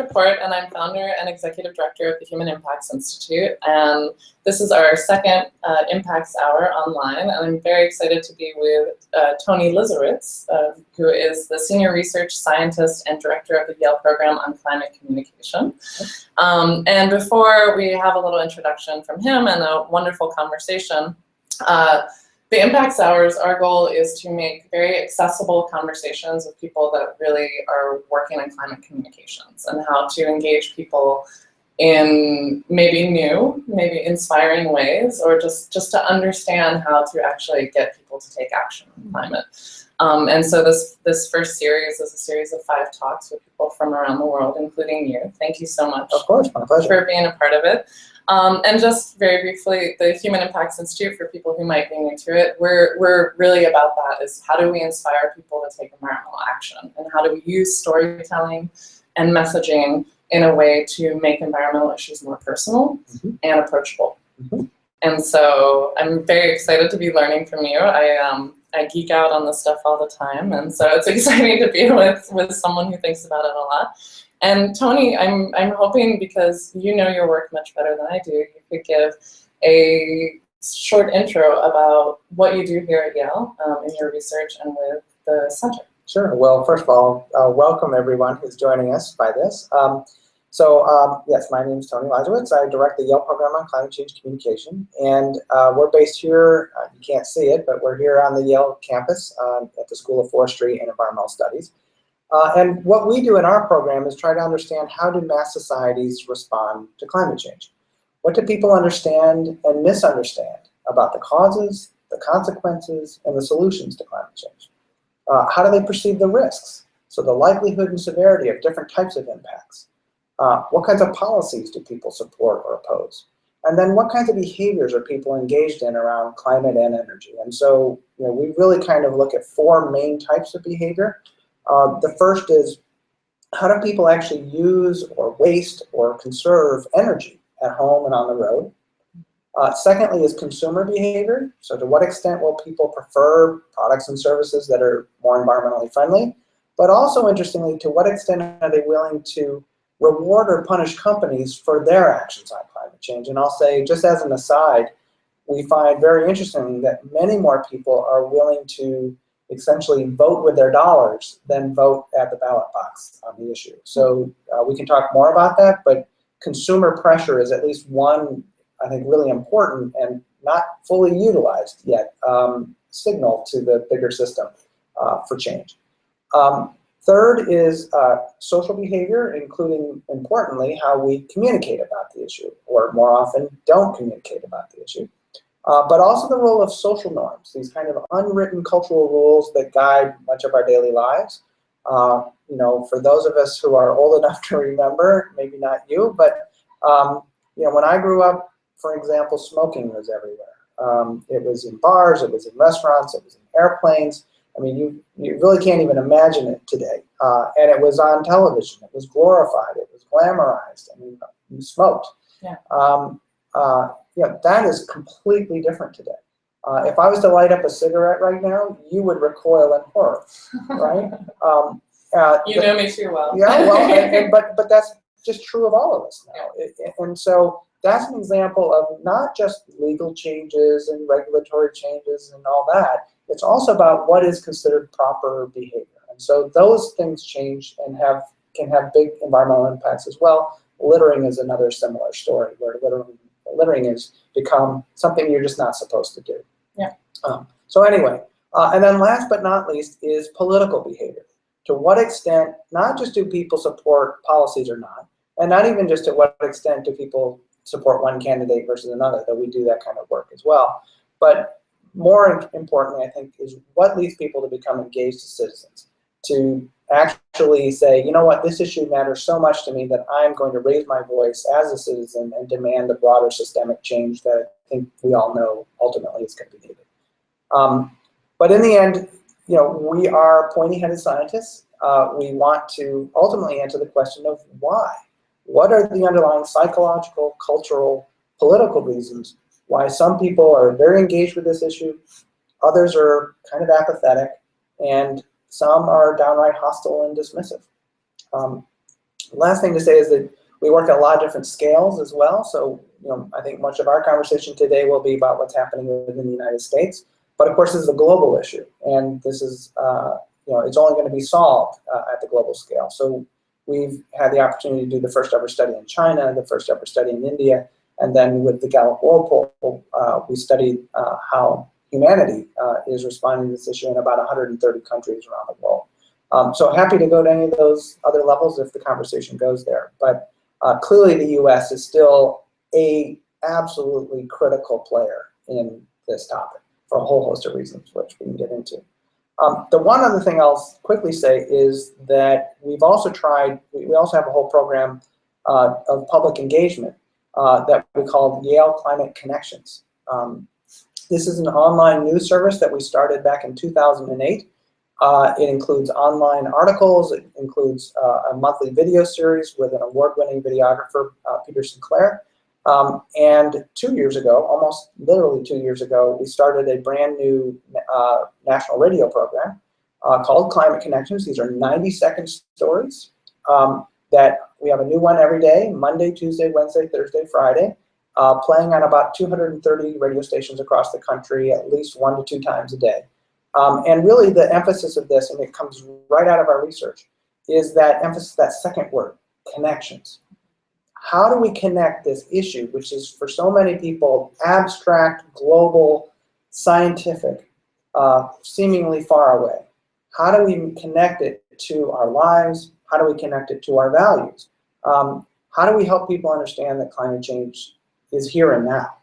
Report, and I'm founder and executive director of the Human Impacts Institute. And this is our second Impacts Hour online. And I'm very excited to be with Anthony Leiserowitz, who is the senior research scientist and director of the Yale Program on climate communication. And before we have a little introduction from him and a wonderful conversation, the Impacts Hours, our goal is to make very accessible conversations with people that really are working in climate communications and how to engage people in maybe new, maybe inspiring ways, or just to understand how to actually get people to take action on climate. And so this first series is a series of 5 talks with people from around the world, including you. Thank you so much. Of course, my pleasure. For being a part of it. And just very briefly, the Human Impacts Institute, for people who might be new to it, we're really about that, is how do we inspire people to take environmental action, and how do we use storytelling and messaging in a way to make environmental issues more personal and approachable. And so I'm very excited to be learning from you. I geek out on this stuff all the time, and so it's exciting to be with someone who thinks about it a lot. And Tony, I'm hoping, because you know your work much better than I do, you could give a short intro about what you do here at Yale in your research and with the center. Sure. Well, first of all, welcome everyone who's joining us by this. Yes, my name is Anthony Leiserowitz. I direct the Yale Program on Climate Change Communication, and we're based here. You can't see it, but we're here on the Yale campus at the School of Forestry and Environmental Studies. And what we do in our program is try to understand, how do mass societies respond to climate change? What do people understand and misunderstand about the causes, the consequences, and the solutions to climate change? How do they perceive the risks? So the likelihood and severity of different types of impacts. What kinds of policies do people support or oppose? And then what kinds of behaviors are people engaged in around climate and energy? And so, we really kind of look at 4 main types of behavior. The first is, how do people actually use or waste or conserve energy at home and on the road? Secondly is consumer behavior. So to what extent will people prefer products and services that are more environmentally friendly? But also, interestingly, to what extent are they willing to reward or punish companies for their actions on climate change? And I'll say, just as an aside, we find very interesting that many more people are willing to essentially vote with their dollars than vote at the ballot box on the issue. So we can talk more about that, but consumer pressure is at least one, I think, really important and not fully utilized yet signal to the bigger system for change. Third is social behavior, including, importantly, how we communicate about the issue, or more often don't communicate about the issue. But also the role of social norms, these kind of unwritten cultural rules that guide much of our daily lives. For those of us who are old enough to remember, maybe not you, but when I grew up, for example, smoking was everywhere. It was in bars, it was in restaurants, it was in airplanes. I mean, you really can't even imagine it today. And it was on television, it was glorified, it was glamorized. I mean, you smoked. Yeah. That is completely different today. If I was to light up a cigarette right now, you would recoil in horror, right? You know me too well. Yeah, well, but that's just true of all of us now. And so that's an example of not just legal changes and regulatory changes and all that. It's also about what is considered proper behavior. And so those things change and can have big environmental impacts as well. Littering is another similar story, where littering has become something you're just not supposed to do. Yeah. So anyway, and then last but not least is political behavior. To what extent, not just do people support policies or not, and not even just to what extent do people support one candidate versus another, though we do that kind of work as well. But more importantly, I think, is what leads people to become engaged as citizens, to actually say, you know what, this issue matters so much to me that I'm going to raise my voice as a citizen and demand the broader systemic change that I think we all know ultimately is going to be needed. But in the end, we are pointy-headed scientists. We want to ultimately answer the question of why. What are the underlying psychological, cultural, political reasons why some people are very engaged with this issue, others are kind of apathetic, and some are downright hostile and dismissive. Last thing to say is that we work at a lot of different scales as well. So, I think much of our conversation today will be about what's happening within the United States. But of course, this is a global issue, and this is, it's only going to be solved at the global scale. So we've had the opportunity to do the first ever study in China, the first ever study in India, and then with the Gallup World Poll, we studied how humanity is responding to this issue in about 130 countries around the world. So happy to go to any of those other levels if the conversation goes there. But clearly the US is still a absolutely critical player in this topic for a whole host of reasons, which we can get into. The one other thing I'll quickly say is that we've also we also have a whole program of public engagement that we call Yale Climate Connections. This is an online news service that we started back in 2008. It includes online articles, it includes a monthly video series with an award-winning videographer, Peter Sinclair. And 2 years ago, almost literally 2 years ago, we started a brand new national radio program called Climate Connections. These are 90-second stories that we have a new one every day, Monday, Tuesday, Wednesday, Thursday, Friday, playing on about 230 radio stations across the country at least 1 to 2 times a day. And really the emphasis of this, and it comes right out of our research, is that emphasis, that second word, connections. How do we connect this issue, which is for so many people abstract, global, scientific, seemingly far away? How do we connect it to our lives? How do we connect it to our values? How do we help people understand that climate change is here and now?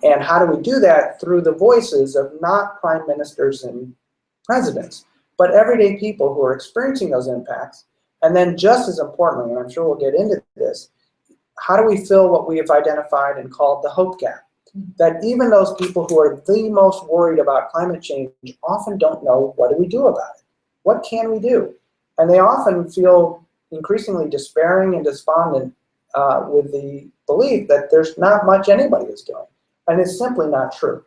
And how do we do that? Through the voices of not prime ministers and presidents, but everyday people who are experiencing those impacts. And then just as importantly, and I'm sure we'll get into this, how do we fill what we have identified and called the hope gap? That even those people who are the most worried about climate change often don't know, what do we do about it? What can we do? And they often feel increasingly despairing and despondent with the belief that there's not much anybody is doing. And it's simply not true.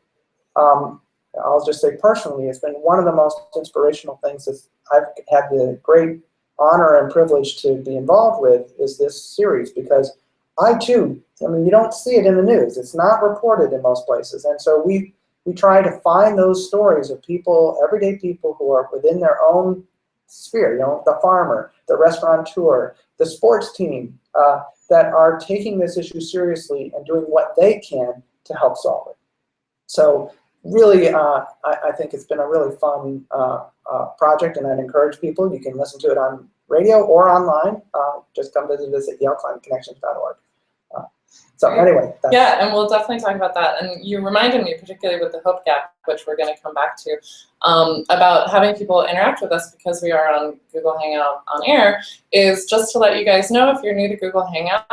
I'll just say personally, it's been one of the most inspirational things that I've had the great honor and privilege to be involved with is this series, because I too, you don't see it in the news. It's not reported in most places. And so we try to find those stories of people, everyday people who are within their own sphere, the farmer, the restaurateur, the sports team, that are taking this issue seriously and doing what they can to help solve it. So really, I think it's been a really fun project, and I'd encourage people, you can listen to it on radio or online. Just come visit us at yaleclimateconnections.org. So anyway. Yeah, and we'll definitely talk about that. And you reminded me, particularly with the hope gap, which we're going to come back to, about having people interact with us because we are on Google Hangout on air, is just to let you guys know, if you're new to Google Hangout,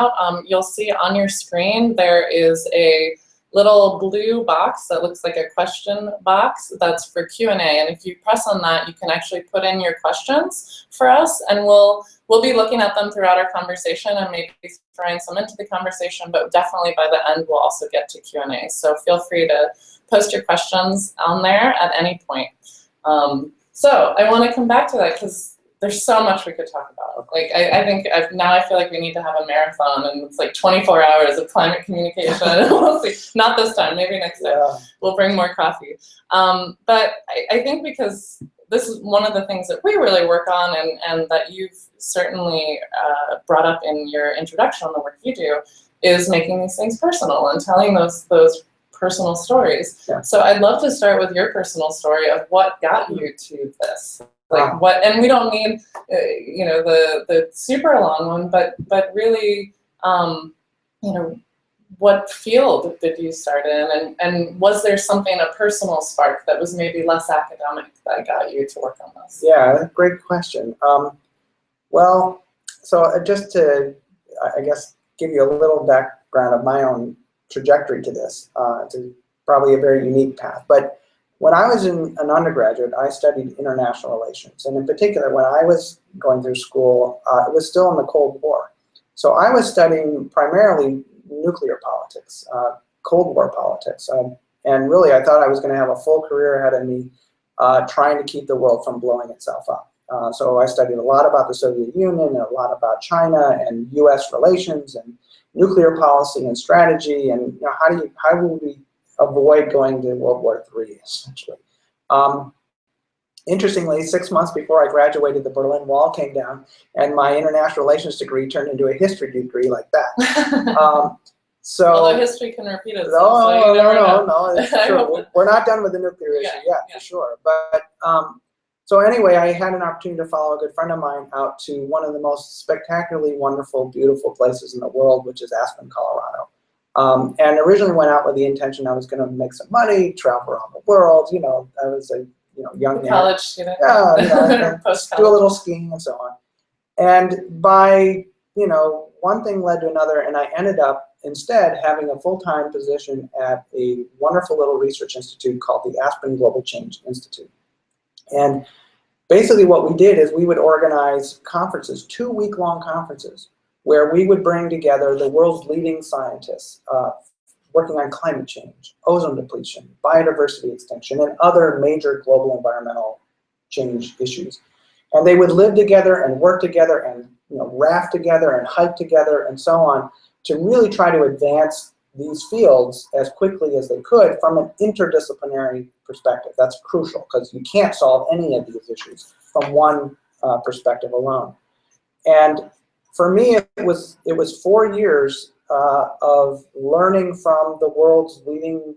you'll see on your screen there is a little blue box that looks like a question box that's for Q&A. And if you press on that, you can actually put in your questions for us, and we'll be looking at them throughout our conversation and maybe throwing some into the conversation, but definitely by the end we'll also get to Q&A. So feel free to post your questions on there at any point. So I want to come back to that because there's so much we could talk about. Like I think now I feel like we need to have a marathon, and it's like 24 hours of climate communication. We'll see. Not this time, maybe next time. Yeah. We'll bring more coffee. But I think because this is one of the things that we really work on, and that you've certainly brought up in your introduction on the work you do, is making these things personal and telling those personal stories. Yeah. So I'd love to start with your personal story of what got you to this. Like what, and we don't need, the super long one, but really, what field did you start in, and was there something, a personal spark that was maybe less academic that got you to work on this? Yeah, great question. Well, so just to, I guess, give you a little background of my own trajectory to this, it's probably a very unique path, but when I was an undergraduate, I studied international relations. And in particular, when I was going through school, it was still in the Cold War. So I was studying primarily nuclear politics, Cold War politics. And really, I thought I was going to have a full career ahead of me trying to keep the world from blowing itself up. So I studied a lot about the Soviet Union and a lot about China and U.S. relations and nuclear policy and strategy, and how will we avoid going to World War III, essentially. Interestingly, 6 months before I graduated, the Berlin Wall came down, and my international relations degree turned into a history degree like that. Although history can repeat itself. No, it's true. We're not done with the nuclear issue yet, for sure. But so anyway, I had an opportunity to follow a good friend of mine out to one of the most spectacularly wonderful, beautiful places in the world, which is Aspen, Colorado. And originally went out with the intention I was going to make some money, travel around the world. I was a young college student. Yeah, do a little skiing and so on. And by one thing led to another, and I ended up instead having a full-time position at a wonderful little research institute called the Aspen Global Change Institute. And basically what we did is we would organize conferences, 2-week-long conferences, where we would bring together the world's leading scientists working on climate change, ozone depletion, biodiversity extinction, and other major global environmental change issues. And they would live together and work together and raft together and hike together and so on to really try to advance these fields as quickly as they could from an interdisciplinary perspective. That's crucial because you can't solve any of these issues from one perspective alone. And for me, it was 4 years of learning from the world's leading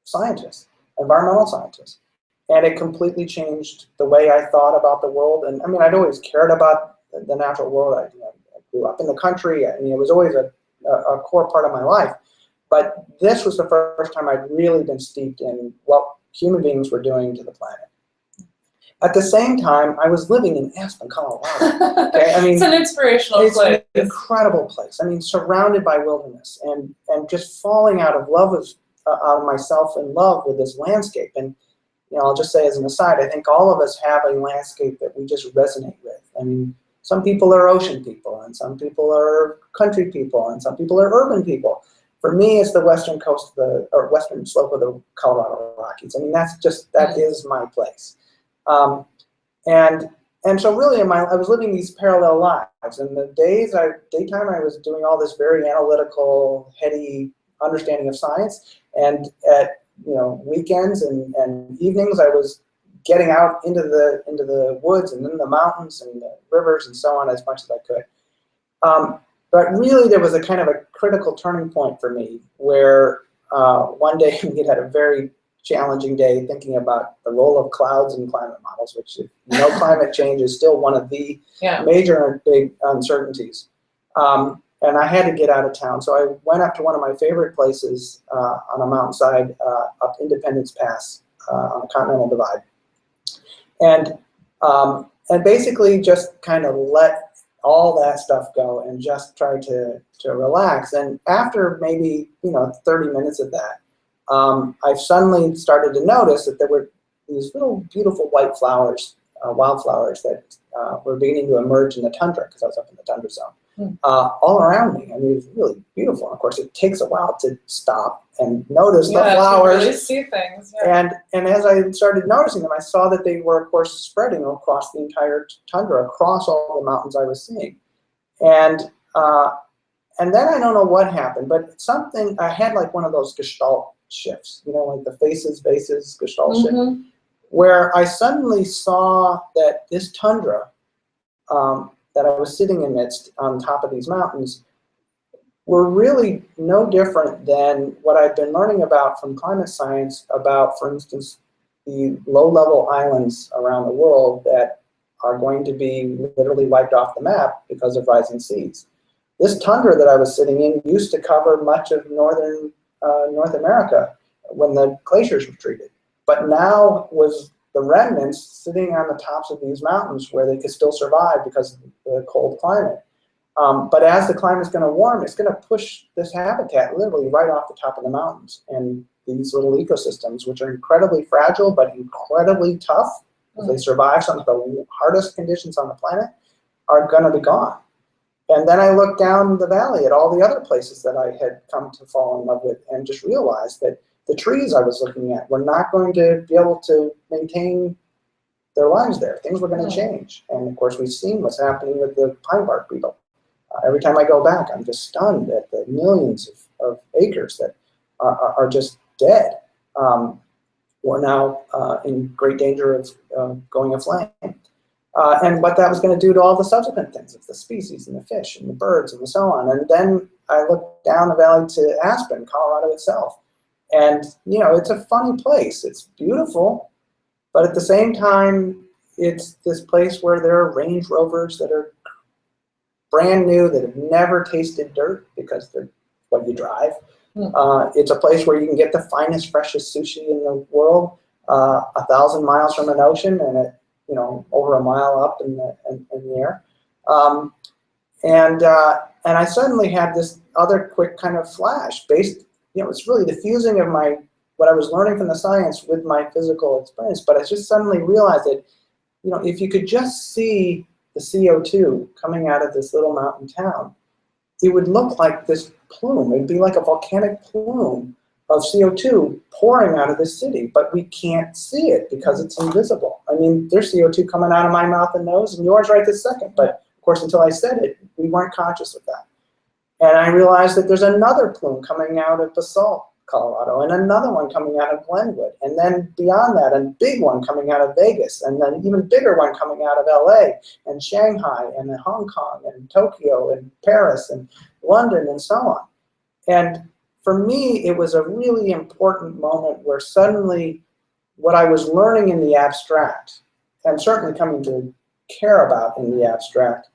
scientists, environmental scientists. And it completely changed the way I thought about the world. And I mean, I'd always cared about the natural world. I grew up in the country. I mean, it was always a core part of my life. But this was the first time I'd really been steeped in what human beings were doing to the planet. At the same time, I was living in Aspen, Colorado. Okay? I mean, it's an inspirational place. It's an incredible place. I mean, surrounded by wilderness and just falling out of love with, out of myself in love with this landscape. And I'll just say as an aside, I think all of us have a landscape that we just resonate with. I mean, some people are ocean people, and some people are country people, and some people are urban people. For me, it's the western coast or western slope of the Colorado Rockies. I mean, that is my place. And so really, I was living these parallel lives. And the daytime, I was doing all this very analytical, heady understanding of science, and at weekends and evenings, I was getting out into the woods and in the mountains and the rivers and so on as much as I could. But really, there was a kind of a critical turning point for me where one day we had a very challenging day thinking about the role of clouds in climate models, which climate change is still one of the major and big uncertainties. And I had to get out of town. So I went up to one of my favorite places on a mountainside up Independence Pass on the Continental Divide. And basically just kind of let all that stuff go and just try to relax. And after maybe 30 minutes of that, I suddenly started to notice that there were these little beautiful white flowers, wildflowers that were beginning to emerge in the tundra, because I was up in the tundra zone. All around me. I mean, it was really beautiful. Of course, it takes a while to stop and notice the flowers. To really see things. And as I started noticing them, I saw that they were, of course, spreading across the entire tundra, across all the mountains I was seeing. And then I don't know what happened, but I had like one of those gestalt shifts, like the faces, gestalt shift, where I suddenly saw that this tundra that I was sitting amidst on top of these mountains were really no different than what I've been learning about from climate science about, for instance, the low-level islands around the world that are going to be literally wiped off the map because of rising seas. This tundra that I was sitting in used to cover much of northern North America when the glaciers retreated, but now was the remnants sitting on the tops of these mountains where they could still survive because of the cold climate. But as the climate's going to warm, it's going to push this habitat literally right off the top of the mountains. And these little ecosystems, which are incredibly fragile but incredibly tough, because they survive some of the hardest conditions on the planet, are going to be gone. And then I looked down the valley at all the other places that I had come to fall in love with and just realized that the trees I was looking at were not going to be able to maintain their lives there. Things were going to change. And of course, we've seen what's happening with the pine bark beetle. Every time I go back, I'm just stunned at the millions of acres that are just dead. We're now in great danger of going aflame. And what that was going to do to all the subsequent things of the species and the fish and the birds and so on. And then I looked down the valley to Aspen, Colorado itself. And, you know, it's a funny place. It's beautiful, but at the same time, it's this place where there are Range Rovers that are brand new, that have never tasted dirt because they're what you drive. It's a place where you can get the finest, freshest sushi in the world, 1,000 miles from an ocean, and at, you know, over a mile up in the air. And I suddenly had this other quick kind of flash based, you know, it's really the fusing of what I was learning from the science with my physical experience. But I just suddenly realized that, you know, if you could just see the CO2 coming out of this little mountain town, it would look like this plume. It'd be like a volcanic plume of CO2 pouring out of the city, but we can't see it because it's invisible. I mean, there's CO2 coming out of my mouth and nose, and yours right this second. But of course, until I said it, we weren't conscious of that. And I realized that there's another plume coming out of Basalt, Colorado, and another one coming out of Glenwood, and then beyond that, a big one coming out of Vegas, and then even bigger one coming out of LA, and Shanghai, and then Hong Kong, and Tokyo, and Paris, and London, and so on. And for me, it was a really important moment where suddenly what I was learning in the abstract, and certainly coming to care about in the abstract,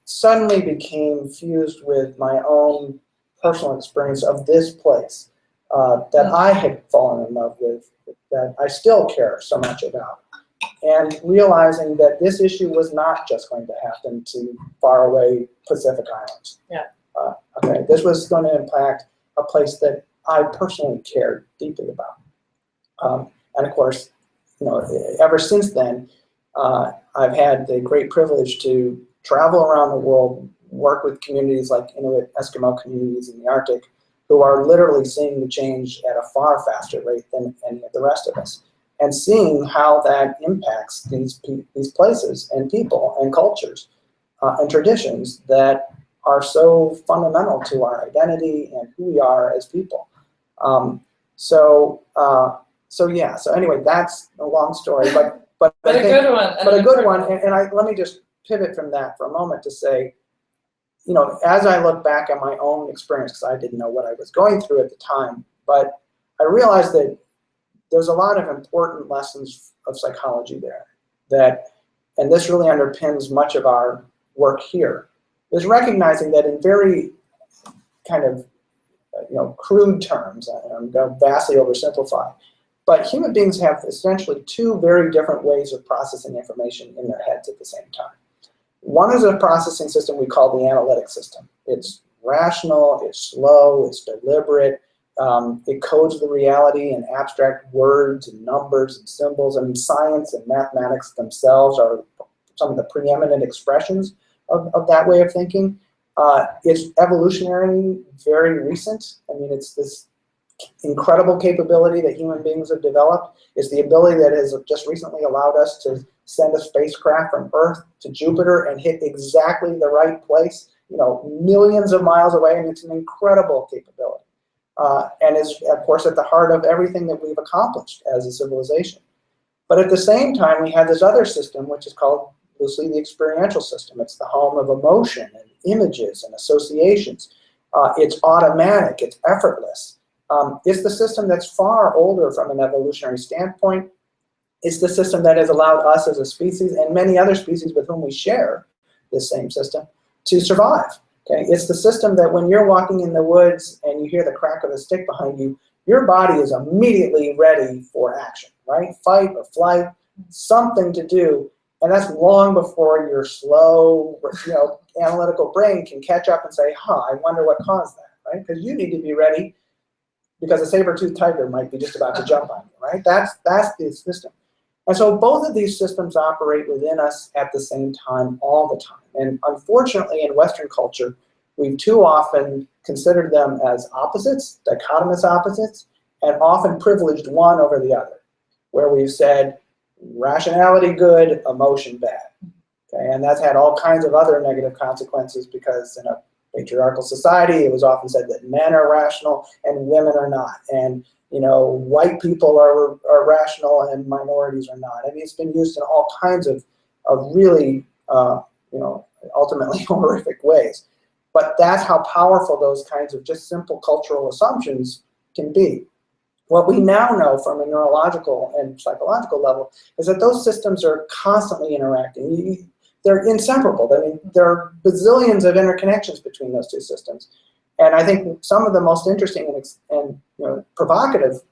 suddenly became fused with my own personal experience of this place that I had fallen in love with, that I still care so much about. And realizing that this issue was not just going to happen to faraway Pacific Islands. Yeah. Okay, this was going to impact a place that I personally cared deeply about. And of course, you know, ever since then, I've had the great privilege to travel around the world, work with communities like Inuit Eskimo communities in the Arctic, who are literally seeing the change at a far faster rate than any of the rest of us, and seeing how that impacts these places and people and cultures and traditions that are so fundamental to our identity and who we are as people. So anyway, that's a long story, but a good one. But a good one, and let me just pivot from that for a moment to say, you know, as I look back at my own experience, because I didn't know what I was going through at the time, but I realized that there's a lot of important lessons of psychology there, and this really underpins much of our work here, is recognizing that in very kind of, you know, crude terms, I'm going to vastly oversimplify, but human beings have essentially two very different ways of processing information in their heads at the same time. One is a processing system we call the analytic system. It's rational, it's slow, it's deliberate, it codes the reality in abstract words and numbers and symbols, and science and mathematics themselves are some of the preeminent expressions of that way of thinking. It's evolutionarily very recent. I mean, it's this incredible capability that human beings have developed. It's the ability that has just recently allowed us to send a spacecraft from Earth to Jupiter and hit exactly the right place, you know, millions of miles away, and it's an incredible capability. And is, of course, at the heart of everything that we've accomplished as a civilization. But at the same time, we have this other system, which is called loosely the experiential system. It's the home of emotion and images and associations. It's automatic, it's effortless. It's the system that's far older from an evolutionary standpoint. It's the system that has allowed us as a species and many other species with whom we share this same system to survive. Okay? It's the system that when you're walking in the woods and you hear the crack of a stick behind you, your body is immediately ready for action, right? Fight or flight, something to do. And that's long before your slow, you know, analytical brain can catch up and say, I wonder what caused that, right? Because you need to be ready because a saber-toothed tiger might be just about to jump on you, right? That's the system. And so both of these systems operate within us at the same time all the time. And unfortunately, in Western culture, we've too often considered them as opposites, dichotomous opposites, and often privileged one over the other, where we've said, rationality good, emotion bad. Okay, and that's had all kinds of other negative consequences because in a patriarchal society, it was often said that men are rational and women are not, and white people are rational and minorities are not. I mean, it's been used in all kinds of really ultimately horrific ways. But that's how powerful those kinds of just simple cultural assumptions can be. What we now know from a neurological and psychological level is that those systems are constantly interacting. They're inseparable. I mean, there are bazillions of interconnections between those two systems. And I think some of the most interesting and provocative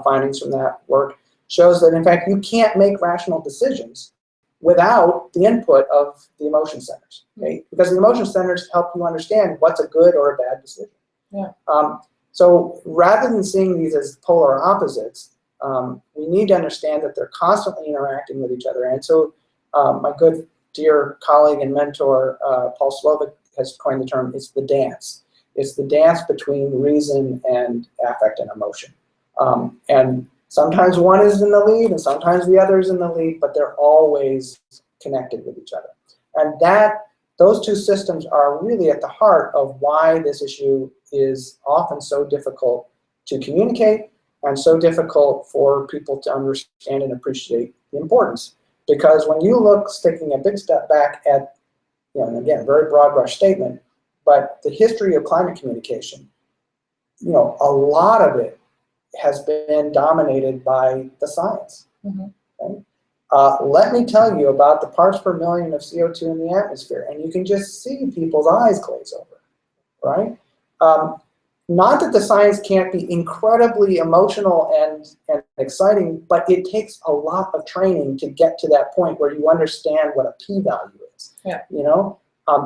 findings from that work shows that, in fact, you can't make rational decisions without the input of the emotion centers, okay? Because the emotion centers help you understand what's a good or a bad decision. Yeah. So rather than seeing these as polar opposites, we need to understand that they're constantly interacting with each other. And so my good dear colleague and mentor, Paul Slovic, has coined the term, it's the dance. It's the dance between reason and affect and emotion. And sometimes one is in the lead and sometimes the other is in the lead, but they're always connected with each other. And those two systems are really at the heart of why this issue is often so difficult to communicate and so difficult for people to understand and appreciate the importance. Because when you look, taking a big step back at, and again, very broad brush statement, but the history of climate communication, a lot of it has been dominated by the science. Mm-hmm. Okay? Let me tell you about the parts per million of CO2 in the atmosphere, and you can just see people's eyes glaze over, right? Not that the science can't be incredibly emotional and exciting, but it takes a lot of training to get to that point where you understand what a p-value is. Yeah.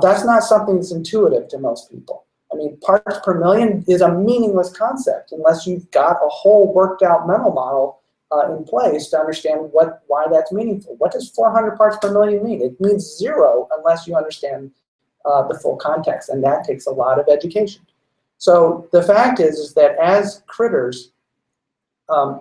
That's not something that's intuitive to most people. I mean, parts per million is a meaningless concept unless you've got a whole worked out mental model in place to understand why that's meaningful. What does 400 parts per million mean? It means 0 unless you understand the full context, and that takes a lot of education. So the fact is that as critters, I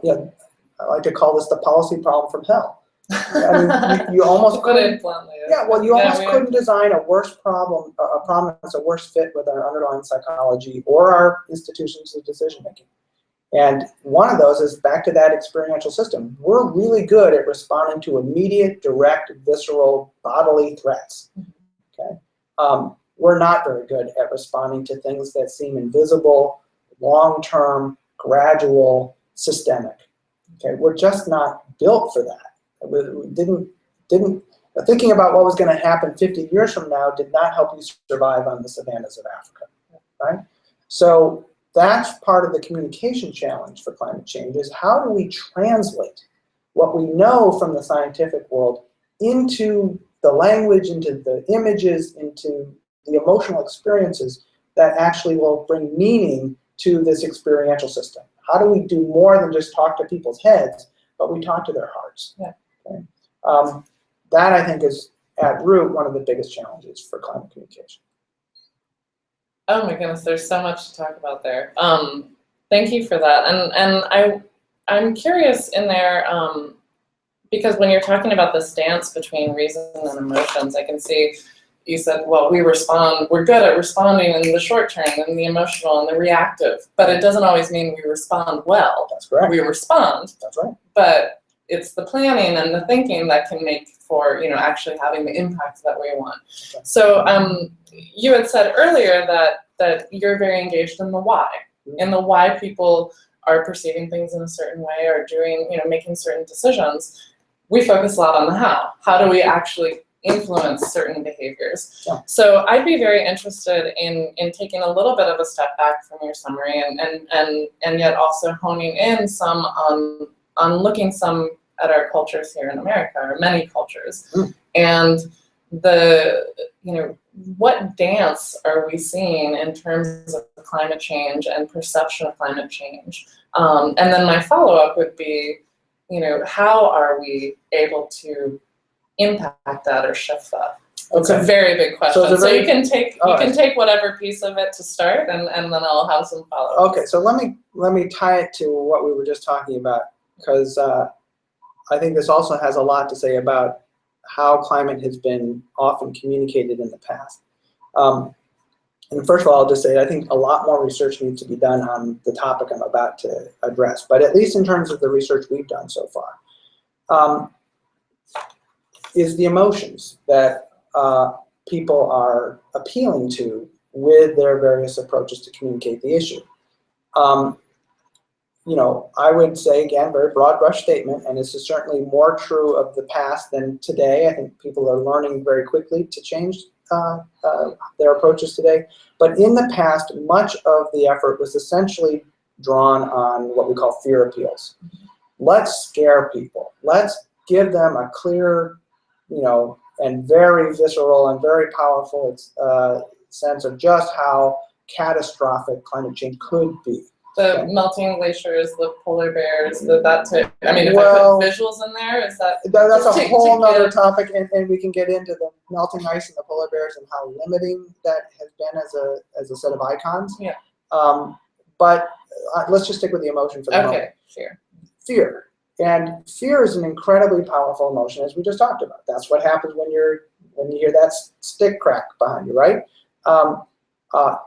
like to call this the policy problem from hell. I mean, you almost couldn't. Yeah, well, you almost couldn't design a worse problem, a problem that's a worse fit with our underlying psychology or our institutions of decision making. And one of those is back to that experiential system. We're really good at responding to immediate, direct, visceral, bodily threats. Okay, we're not very good at responding to things that seem invisible, long-term, gradual, systemic. Okay, we're just not built for that. We didn't thinking about what was going to happen 50 years from now did not help you survive on the savannas of Africa, right? So that's part of the communication challenge for climate change is how do we translate what we know from the scientific world into the language, into the images, into the emotional experiences that actually will bring meaning to this experiential system. How do we do more than just talk to people's heads, but we talk to their hearts? Yeah. Okay. That, I think, is at root one of the biggest challenges for climate communication. Oh my goodness, there's so much to talk about there. Thank you for that. And I'm curious in there, because when you're talking about this dance between reason and emotions, I can see you said, well, we're good at responding in the short term and the emotional and the reactive, but it doesn't always mean we respond well. That's correct. We respond. That's right. But it's the planning and the thinking that can make for, actually having the impact that we want. Okay. So you had said earlier that you're very engaged in the why, in the why people are perceiving things in a certain way or doing, making certain decisions. We focus a lot on the how. How do we actually influence certain behaviors? Yeah. So I'd be very interested in taking a little bit of a step back from your summary and yet also honing in some on looking some at our cultures here in America, or many cultures, and what dance are we seeing in terms of climate change and perception of climate change? And then my follow-up would be, how are we able to impact that or shift that? It's a very big question. So you can take whatever piece of it to start, and then I'll have some follow-ups. Okay, so let me tie it to what we were just talking about, because I think this also has a lot to say about how climate has been often communicated in the past. And first of all, I'll just say I think a lot more research needs to be done on the topic I'm about to address, but at least in terms of the research we've done so far, is the emotions that people are appealing to with their various approaches to communicate the issue. You know, I would say, again, very broad brush statement, and this is certainly more true of the past than today. I think people are learning very quickly to change their approaches today. But in the past, much of the effort was essentially drawn on what we call fear appeals. Let's scare people. Let's give them a clear, you know, and very visceral and very powerful sense of just how catastrophic climate change could be. The melting glaciers, the polar bears, that type. I mean, if I put visuals in there, is that that's a whole other topic, and we can get into the melting ice and the polar bears and how limiting that has been as a set of icons. Yeah. But let's just stick with the emotion for the moment. Okay, fear. Fear. And fear is an incredibly powerful emotion, as we just talked about. That's what happens when you hear that stick crack behind you, right?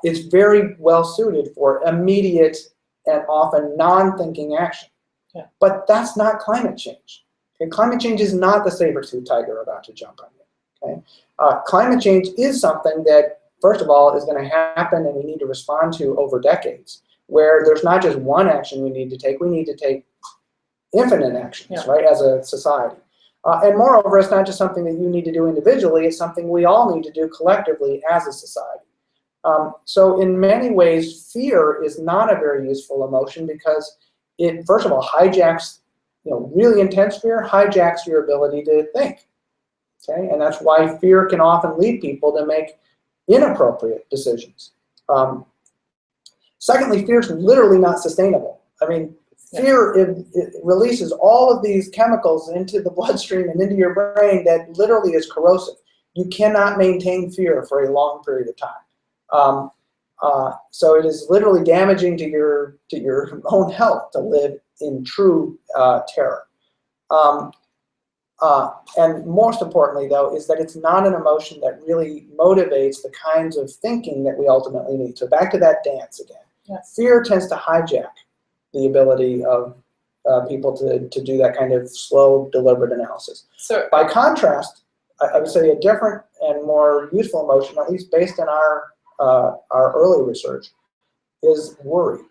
It's very well suited for immediate and often non-thinking action. Yeah. But that's not climate change. Okay? Climate change is not the saber-toothed tiger about to jump on you. Okay? Climate change is something that, first of all, is going to happen and we need to respond to over decades, where there's not just one action we need to take infinite actions, yeah. right, as a society. And moreover, it's not just something that you need to do individually, it's something we all need to do collectively as a society. So in many ways, fear is not a very useful emotion because it, first of all, hijacks, you know, really intense fear hijacks your ability to think. Okay, and that's why fear can often lead people to make inappropriate decisions. Secondly, fear is literally not sustainable. I mean, fear, it releases all of these chemicals into the bloodstream and into your brain that literally is corrosive. You cannot maintain fear for a long period of time. So it is literally damaging to your own health to live in true terror. And most importantly, though, is that it's not an emotion that really motivates the kinds of thinking that we ultimately need. So back to that dance again. Yeah. Fear tends to hijack the ability of people to do that kind of slow, deliberate analysis. So by contrast, I would say a different and more useful emotion, at least based on our early research, is worry.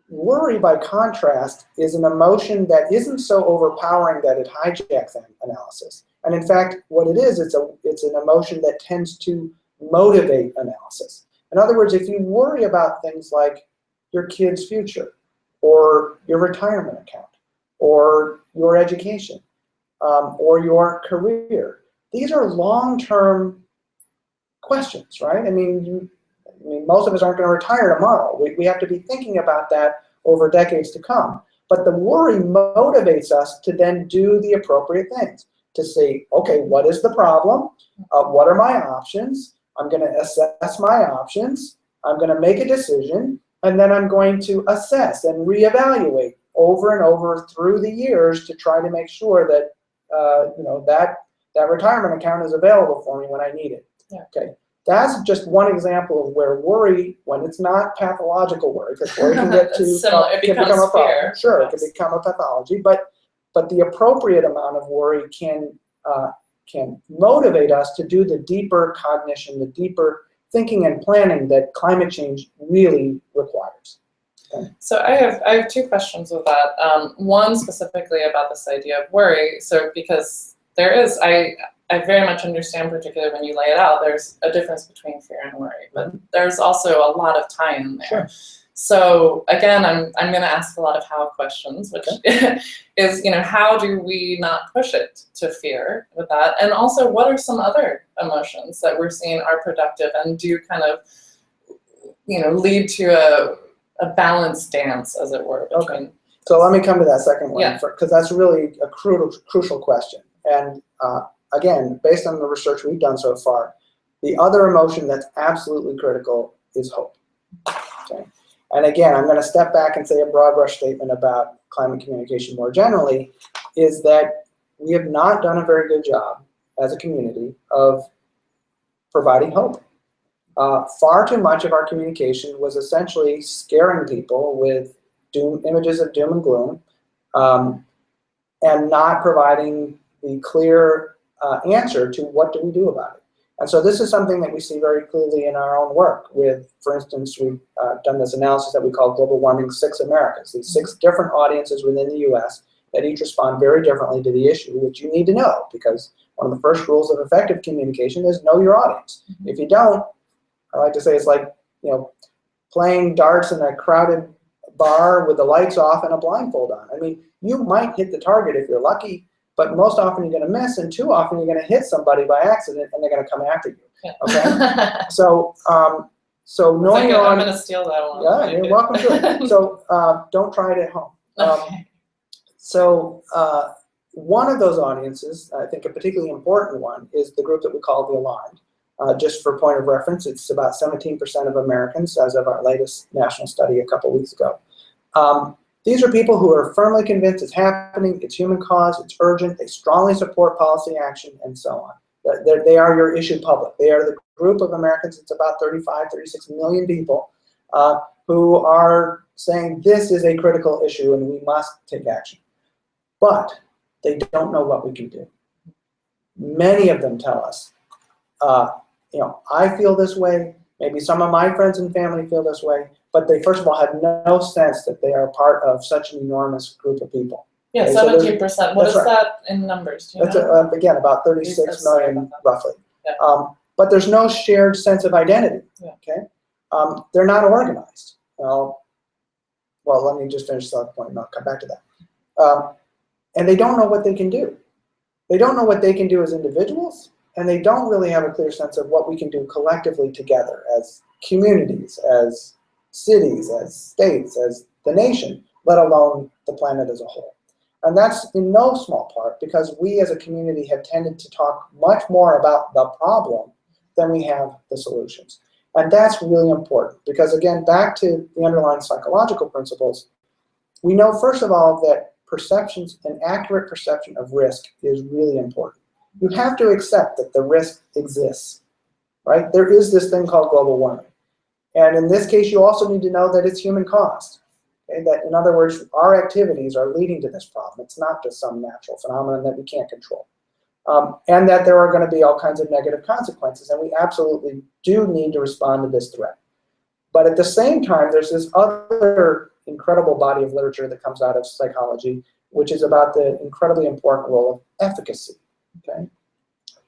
Worry, by contrast, is an emotion that isn't so overpowering that it hijacks analysis. And in fact, what it is, it's an emotion that tends to motivate analysis. In other words, if you worry about things like your kid's future, or your retirement account, or your education, or your career, these are long-term questions, right? I mean, most of us aren't going to retire tomorrow. We have to be thinking about that over decades to come. But the worry motivates us to then do the appropriate things, to say, okay, what is the problem? What are my options? I'm going to assess my options. I'm going to make a decision, and then I'm going to assess and reevaluate over and over through the years to try to make sure that that retirement account is available for me when I need it. Yeah. Okay, that's just one example of where worry, when it's not pathological worry, because worry can get to it can become a problem. Fear. Sure, Yes. It can become a pathology, but the appropriate amount of worry can motivate us to do the deeper cognition, the deeper thinking and planning that climate change really requires. Okay. So I have two questions with that. One specifically about this idea of worry. So because there is, I very much understand, particularly when you lay it out, there's a difference between fear and worry, but there's also a lot of tie in there. Sure. So again, I'm going to ask a lot of how questions, which is, how do we not push it to fear with that? And also, what are some other emotions that we're seeing are productive and do kind of, lead to a balanced dance, as it were, between. Okay. So let me come to that second one, Yeah. because that's really a crucial question. And again, based on the research we've done so far, the other emotion that's absolutely critical is hope. Okay. And again, I'm going to step back and say a broad brush statement about climate communication more generally. is that we have not done a very good job as a community of providing hope. Far too much of our communication was essentially scaring people with images of doom and gloom, and not providing the clear answer to what do we do about it. And so this is something that we see very clearly in our own work with, for instance, we've done this analysis that we call Global Warming 6 Americas, these 6 different audiences within the US that each respond very differently to the issue, which you need to know, because one of the first rules of effective communication is know your audience. If you don't, I like to say it's like, playing darts in a crowded bar with the lights off and a blindfold on. I mean, you might hit the target if you're lucky, but most often you're going to miss, and too often you're going to hit somebody by accident, and they're going to come after you. Yeah. Okay, so knowing your I'm going to steal that one. Yeah, you're welcome to it. So don't try it at home. Okay. So one of those audiences, I think a particularly important one, is the group that we call the alarmed. Just for point of reference, it's about 17% of Americans as of our latest national study a couple weeks ago. These are people who are firmly convinced it's happening, it's human cause, it's urgent, they strongly support policy action, and so on. They are your issue public. They are the group of Americans, it's about 35, 36 million people, who are saying this is a critical issue and we must take action. But they don't know what we can do. Many of them tell us, I feel this way, maybe some of my friends and family feel this way, but they first of all have no sense that they are part of such an enormous group of people. Yeah, okay, 17%. What is right. that in numbers? Do you that's know? Again, about 36 million roughly. Yeah. But there's no shared sense of identity. Yeah. Okay, they're not organized. Well, let me just finish that point and I'll come back to that. And they don't know what they can do. They don't know what they can do as individuals, and they don't really have a clear sense of what we can do collectively together as communities, as cities, as states, as the nation, let alone the planet as a whole. And that's in no small part because we as a community have tended to talk much more about the problem than we have the solutions. And that's really important because, again, back to the underlying psychological principles, we know, first of all, that perceptions, an accurate perception of risk is really important. You have to accept that the risk exists, right? There is this thing called global warming. And in this case, you also need to know that it's human caused. Okay? That, in other words, our activities are leading to this problem. It's not just some natural phenomenon that we can't control. And that there are going to be all kinds of negative consequences, and we absolutely do need to respond to this threat. But at the same time, there's this other incredible body of literature that comes out of psychology, which is about the incredibly important role of efficacy. Okay,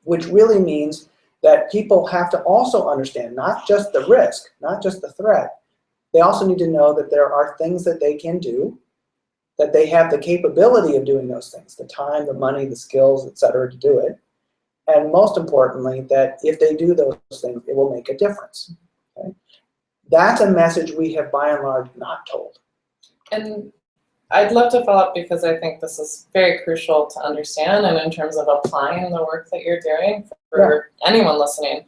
which really means that people have to also understand not just the risk, not just the threat. They also need to know that there are things that they can do, that they have the capability of doing those things, the time, the money, the skills, etc., to do it. And most importantly, that if they do those things, it will make a difference. Okay? That's a message we have by and large not told. And I'd love to follow up because I think this is very crucial to understand, and in terms of applying the work that you're doing for anyone listening,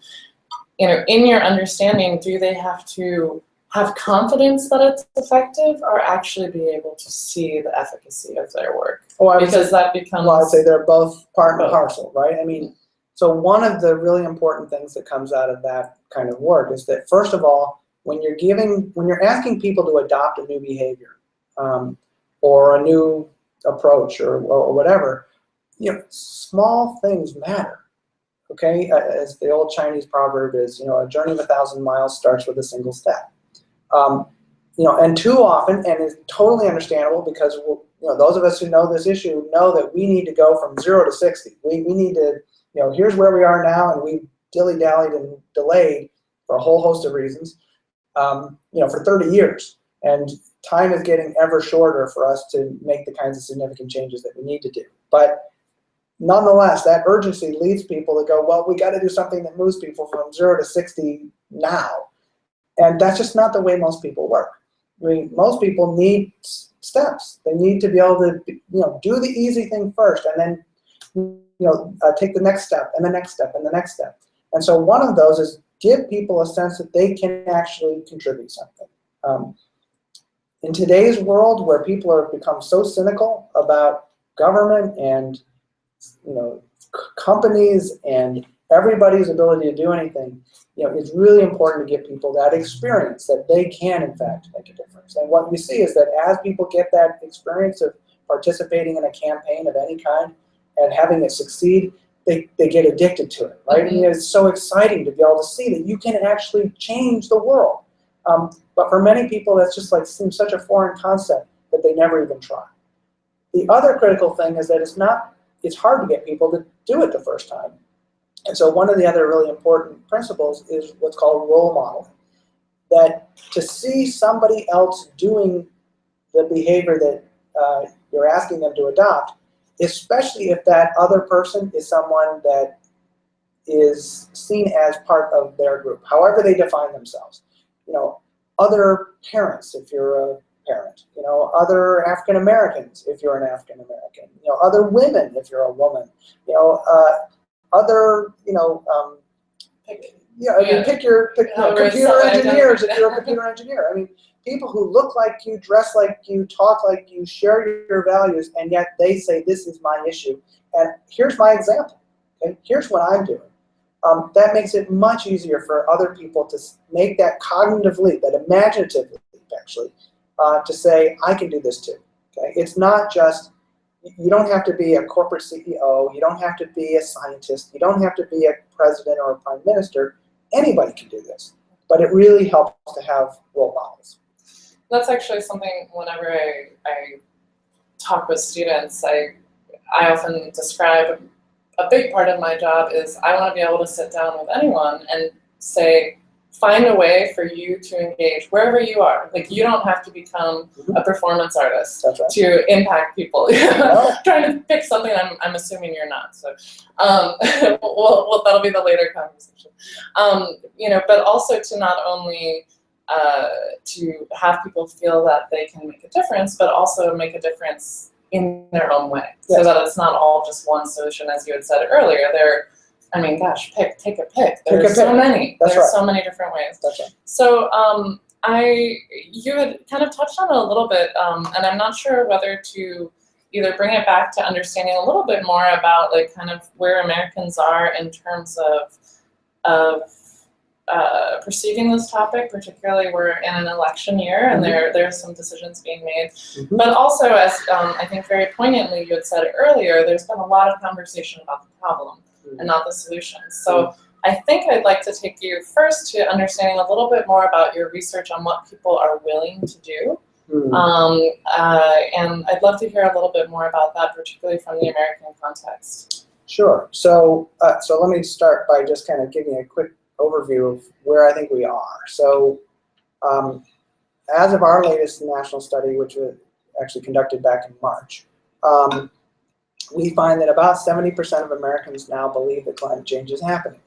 in your understanding, do they have to have confidence that it's effective or actually be able to see the efficacy of their work? Because that becomes... Well, I'd say they're both part and parcel, right? I mean, so one of the really important things that comes out of that kind of work is that, first of all, when you're asking people to adopt a new behavior, or a new approach or whatever, small things matter, okay? As the old Chinese proverb is, a journey of 1,000 miles starts with a single step. And too often, and it's totally understandable because, those of us who know this issue know that we need to go from 0 to 60. We need to, here's where we are now, and we dilly-dallied and delayed for a whole host of reasons, for 30 years. And time is getting ever shorter for us to make the kinds of significant changes that we need to do. But nonetheless, that urgency leads people to go, well, we got to do something that moves people from 0 to 60 now. And that's just not the way most people work. I mean, most people need steps. They need to be able to, do the easy thing first, and then, take the next step, and the next step, and the next step. And so one of those is give people a sense that they can actually contribute something. In today's world, where people have become so cynical about government and companies and everybody's ability to do anything, it's really important to give people that experience that they can, in fact, make a difference. And what we see is that as people get that experience of participating in a campaign of any kind and having it succeed, they get addicted to it, right? Mm-hmm. It's so exciting to be able to see that you can actually change the world. But for many people, that's just seems such a foreign concept that they never even try. The other critical thing is that it's hard to get people to do it the first time. And so one of the other really important principles is what's called role modeling. That to see somebody else doing the behavior that you're asking them to adopt, especially if that other person is someone that is seen as part of their group, however they define themselves. Other parents, if you're a parent, other African Americans, if you're an African American, other women, if you're a woman, other, pick computer engineers if you're a computer engineer. I mean, people who look like you, dress like you, talk like you, share your values, and yet they say, this is my issue. And here's my example. Okay? Here's what I'm doing. That makes it much easier for other people to make that cognitive leap, that imaginative leap, actually, to say, I can do this too. Okay? It's not just, you don't have to be a corporate CEO, you don't have to be a scientist, you don't have to be a president or a prime minister. Anybody can do this. But it really helps to have role models. That's actually something whenever I talk with students, I often describe a big part of my job is I want to be able to sit down with anyone and say, find a way for you to engage wherever you are. You don't have to become a performance artist to impact people. Trying to pick something I'm assuming you're not. So well, that'll be the later conversation. But also to not only to have people feel that they can make a difference, but also make a difference in their own way. So that it's not all just one solution, as you had said earlier. Take a pick. There's so many. There's so many different ways. That's right. So you had kind of touched on it a little bit, and I'm not sure whether to either bring it back to understanding a little bit more about kind of where Americans are in terms of perceiving this topic, particularly we're in an election year and there's some decisions being made. But also, as I think very poignantly you had said earlier, there's been a lot of conversation about the problem and not the solutions. So I think I'd like to take you first to understanding a little bit more about your research on what people are willing to do. And I'd love to hear a little bit more about that, particularly from the American context. Sure. So let me start by just kind of giving a quick overview of where I think we are. So as of our latest national study, which was actually conducted back in March, we find that about 70% of Americans now believe that climate change is happening.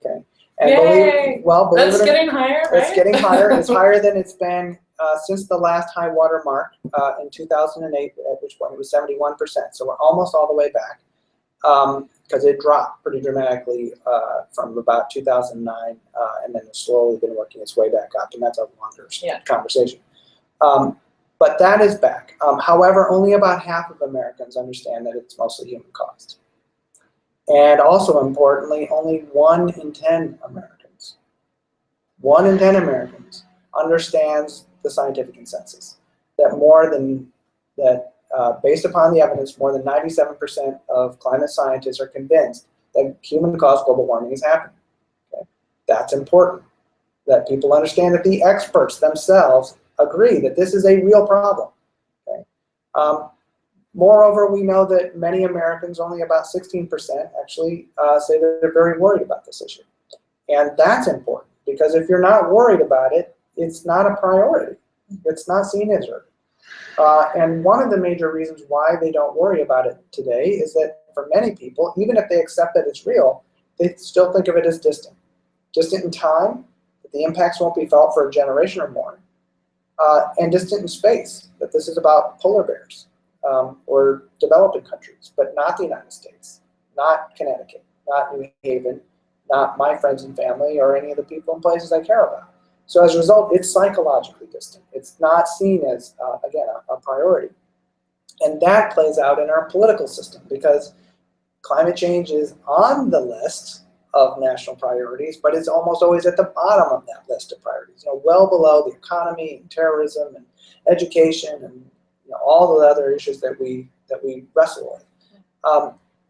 Okay, and that's getting higher, right? It's getting higher. It's higher than it's been since the last high water mark in 2008, at which point it was 71%. So we're almost all the way back. Because it dropped pretty dramatically from about 2009, and then it's slowly been working its way back up, and that's a longer conversation. But that is back. However, only about half of Americans understand that it's mostly human caused. And also importantly, only 1 in 10 Americans, 1 in 10 Americans understands the scientific consensus, based upon the evidence, more than 97% of climate scientists are convinced that human-caused global warming is happening. Okay? That's important, that people understand that the experts themselves agree that this is a real problem. Okay? Moreover, we know that many Americans, only about 16%, actually say that they're very worried about this issue. And that's important, because if you're not worried about it, it's not a priority. It's not seen as urgent. And one of the major reasons why they don't worry about it today is that for many people, even if they accept that it's real, they still think of it as distant. Distant in time, that the impacts won't be felt for a generation or more, and distant in space, that this is about polar bears or developing countries, but not the United States, not Connecticut, not New Haven, not my friends and family or any of the people and places I care about. So as a result, it's psychologically distant. It's not seen as, again, a priority. And that plays out in our political system because climate change is on the list of national priorities, but it's almost always at the bottom of that list of priorities, well below the economy and terrorism and education and all the other issues that we wrestle with.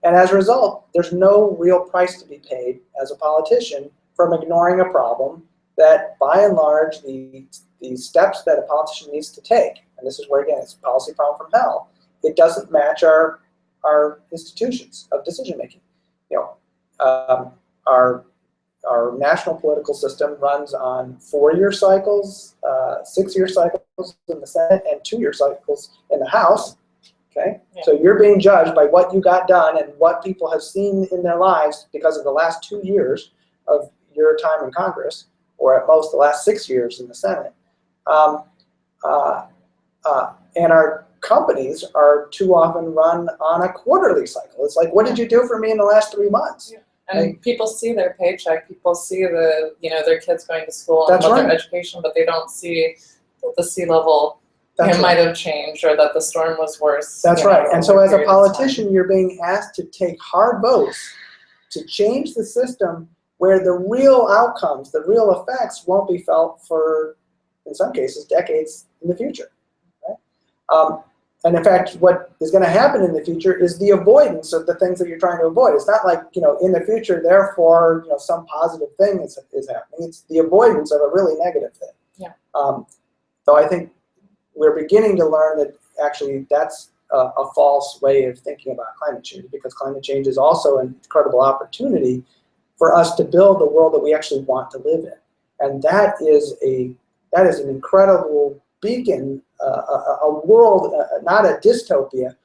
And as a result, there's no real price to be paid as a politician from ignoring a problem that, by and large, the steps that a politician needs to take, and this is where, again, it's a policy problem from hell, it doesn't match our institutions of decision making. Our national political system runs on 4-year cycles, 6-year cycles in the Senate, and 2-year cycles in the House. Okay, yeah. So you're being judged by what you got done and what people have seen in their lives because of the last 2 years of your time in Congress, or at most the last 6 years in the Senate. And our companies are too often run on a quarterly cycle. It's like, what did you do for me in the last 3 months? Yeah. And people see their paycheck, people see their kids going to school and their education, but they don't see that the sea level might have changed or that the storm was worse. That's right. And so as a politician, you're being asked to take hard votes to change the system where the real outcomes, the real effects won't be felt for, in some cases, decades in the future. Right? And in fact, what is going to happen in the future is the avoidance of the things that you're trying to avoid. It's not like, in the future, therefore, some positive thing is happening. It's the avoidance of a really negative thing. Yeah. So I think we're beginning to learn that actually that's a false way of thinking about climate change, because climate change is also an incredible opportunity for us to build the world that we actually want to live in. And that is an incredible beacon, a world, not a dystopia,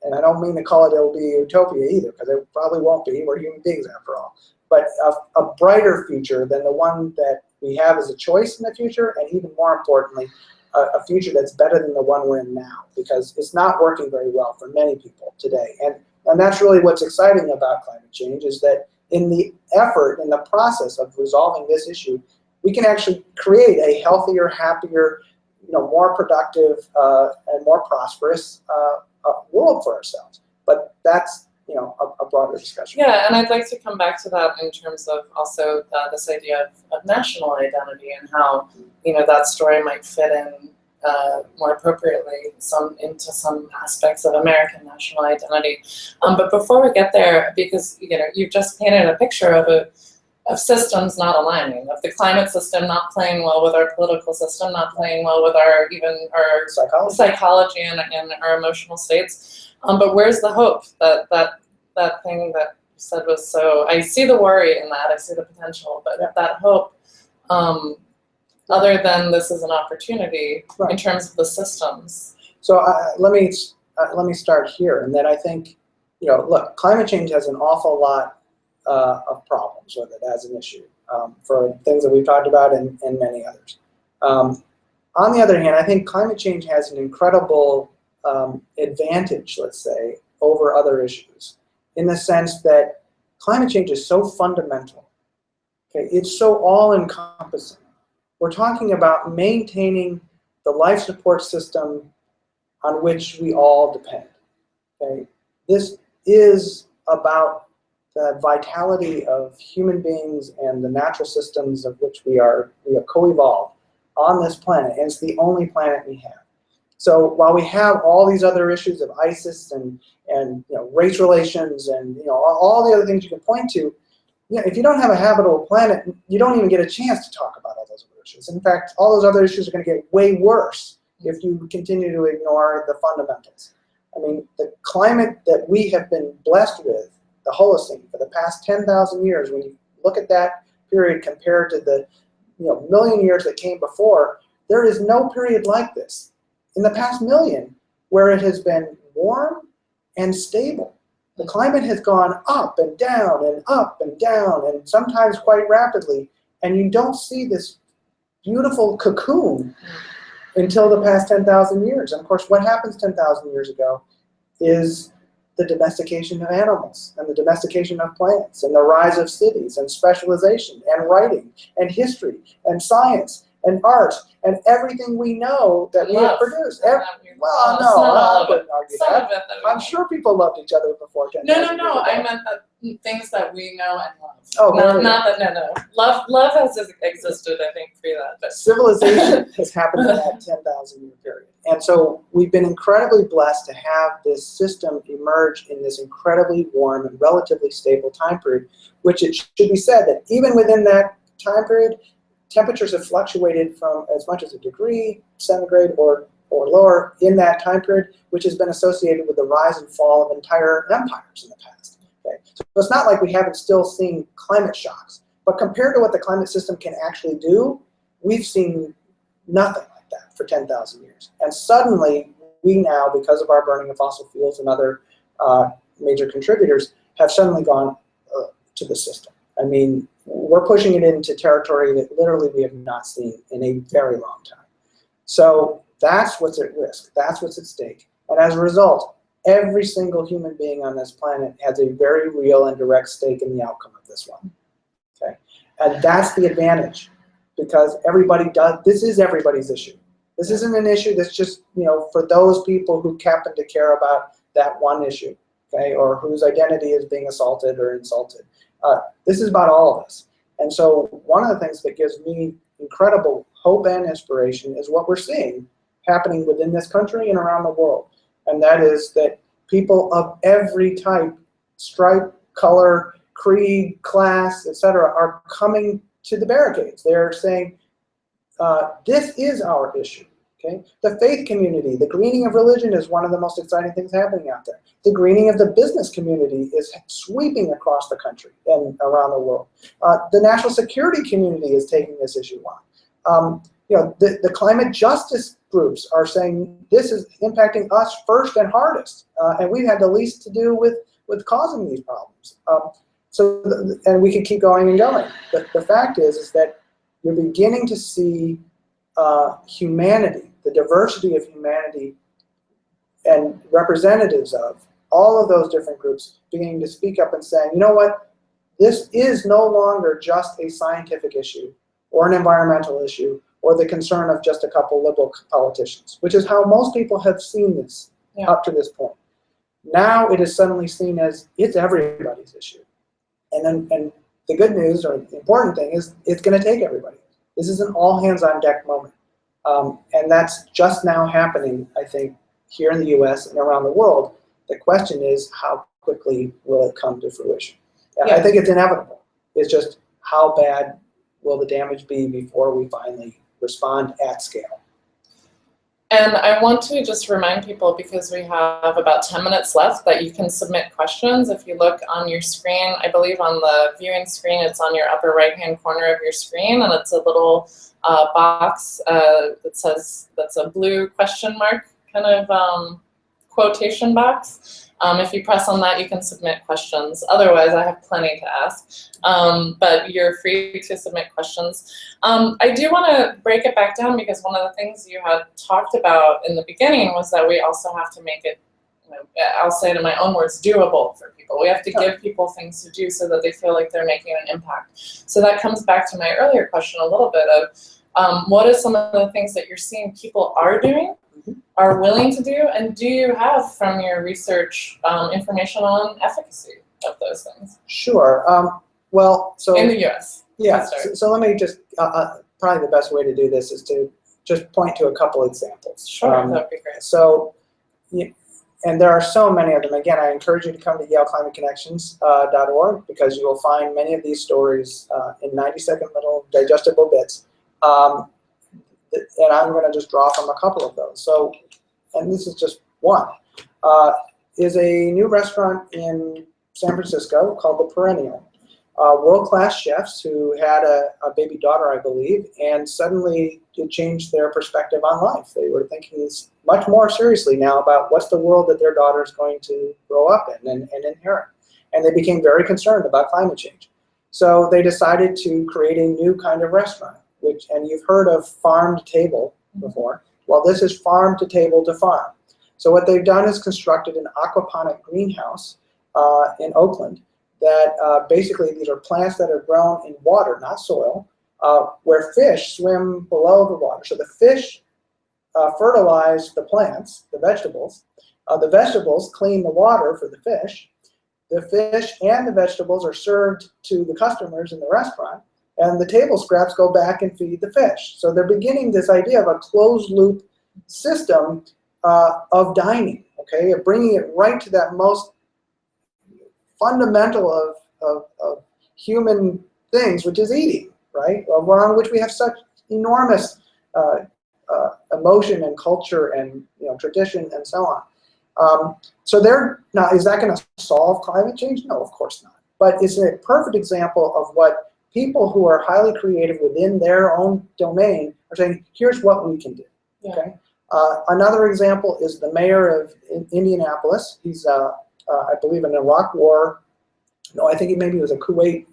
and I don't mean to call it it'll be utopia either, because it probably won't be. We're human beings after all. But a brighter future than the one that we have as a choice in the future, and even more importantly, a future that's better than the one we're in now, because it's not working very well for many people today. And that's really what's exciting about climate change, is that in the effort, in the process of resolving this issue, we can actually create a healthier, happier, more productive and more prosperous world for ourselves. But that's a broader discussion. Yeah, and I'd like to come back to that in terms of also this idea of national identity and how that story might fit in more appropriately into some aspects of American national identity. But before we get there, because you've just painted a picture of systems not aligning, of the climate system not playing well with our political system, not playing well with our psychology and our emotional states. But where's the hope? That thing that you said was so, I see the worry in that, I see the potential, but that hope, other than this is an opportunity in terms of the systems. So let me start here, and then I think, look, climate change has an awful lot of problems with it as an issue, for things that we've talked about and many others. On the other hand, I think climate change has an incredible advantage, let's say, over other issues, in the sense that climate change is so fundamental. Okay, it's so all-encompassing. We're talking about maintaining the life support system on which we all depend. Okay, this is about the vitality of human beings and the natural systems of which we have co-evolved on this planet, and it's the only planet we have. So while we have all these other issues of ISIS and race relations and all the other things you can point to, if you don't have a habitable planet, you don't even get a chance to talk about all those other issues. In fact, all those other issues are going to get way worse if you continue to ignore the fundamentals. I mean, the climate that we have been blessed with, the Holocene, for the past 10,000 years, when you look at that period compared to the million years that came before, there is no period like this in the past million where it has been warm and stable. The climate has gone up and down and up and down, and sometimes quite rapidly, and you don't see this beautiful cocoon until the past 10,000 years. And of course, what happens 10,000 years ago is the domestication of animals and the domestication of plants and the rise of cities and specialization and writing and history and science and art and everything we know that we have produced. Well, no, I wouldn't argue that. I'm sure people loved each other before 10,000 No. I meant that things that we know and love. Oh, not that, no. Love has existed, I think, pre that. But civilization has happened in that 10,000 year period. And so we've been incredibly blessed to have this system emerge in this incredibly warm and relatively stable time period, which it should be said that even within that time period, temperatures have fluctuated from as much as a degree centigrade or lower in that time period, which has been associated with the rise and fall of entire empires in the past. Okay? So it's not like we haven't still seen climate shocks, but compared to what the climate system can actually do, we've seen nothing like that for 10,000 years. And suddenly, we now, because of our burning of fossil fuels and other major contributors, have suddenly gone to the system. I mean, we're pushing it into territory that literally we have not seen in a very long time. So that's what's at risk. That's what's at stake. And as a result, every single human being on this planet has a very real and direct stake in the outcome of this one. Okay? And that's the advantage, because everybody does. This is everybody's issue. This isn't an issue that's just, you know, for those people who happen to care about that one issue, okay, or whose identity is being assaulted or insulted. This is about all of us. And so one of the things that gives me incredible hope and inspiration is what we're seeing happening within this country and around the world. And that is that people of every type, stripe, color, creed, class, etc., are coming to the barricades. They're saying, this is our issue. Okay? The faith community, the greening of religion is one of the most exciting things happening out there. The greening of the business community is sweeping across the country and around the world. The national security community is taking this issue on. You know, the climate justice groups are saying this is impacting us first and hardest, and we've had the least to do with causing these problems. And we could keep going and going. But the fact is that you're beginning to see humanity, the diversity of humanity, and representatives of all of those different groups beginning to speak up and saying, you know what, this is no longer just a scientific issue or an environmental issue or the concern of just a couple liberal politicians, which is how most people have seen this up to this point. Now it is suddenly seen as it's everybody's issue. And the good news, or the important thing, is it's going to take everybody. This is an all-hands-on-deck moment. And that's just now happening, I think, here in the US and around the world. The question is, how quickly will it come to fruition? And I think it's inevitable. It's just how bad will the damage be before we finally respond at scale. And I want to just remind people, because we have about 10 minutes left, that you can submit questions. If you look on your screen, I believe on the viewing screen, it's on your upper right-hand corner of your screen, and it's a little box that says, that's a blue question mark kind of quotation box. If you press on that, you can submit questions. Otherwise, I have plenty to ask, but you're free to submit questions. I do want to break it back down, because one of the things you had talked about in the beginning was that we also have to make it, you know, I'll say it in my own words, doable for people. We have to give people things to do so that they feel like they're making an impact. So that comes back to my earlier question a little bit of what are some of the things that you're seeing people are doing, are willing to do, and do you have from your research information on efficacy of those things? Sure. Well, so in the US. Yeah. So let me just probably the best way to do this is to just point to a couple examples. Sure, that'd be great. So, and there are so many of them. Again, I encourage you to come to YaleClimateConnections.org, because you will find many of these stories in 90-second little digestible bits. And I'm going to just draw from a couple of those. So, and this is just one, is a new restaurant in San Francisco called The Perennial. World-class chefs who had a baby daughter, I believe, and suddenly it changed their perspective on life. They were thinking much more seriously now about what's the world that their daughter is going to grow up in and inherit. And they became very concerned about climate change. So they decided to create a new kind of restaurant. And you've heard of farm to table before. Well, this is farm to table to farm. So what they've done is constructed an aquaponic greenhouse in Oakland that basically these are plants that are grown in water, not soil, where fish swim below the water. So the fish fertilize the plants, the vegetables. The vegetables clean the water for the fish. The fish and the vegetables are served to the customers in the restaurant, and the table scraps go back and feed the fish. So they're beginning this idea of a closed-loop system of dining, okay, of bringing it right to that most fundamental of human things, which is eating, right, around which we have such enormous emotion and culture and tradition and so on. So now, is that going to solve climate change? No, of course not. But it's a perfect example of what people who are highly creative within their own domain are saying, here's what we can do. Yeah. Okay. Another example is the mayor of Indianapolis. He's, I believe, an Iraq War. No, I think maybe he was a Kuwait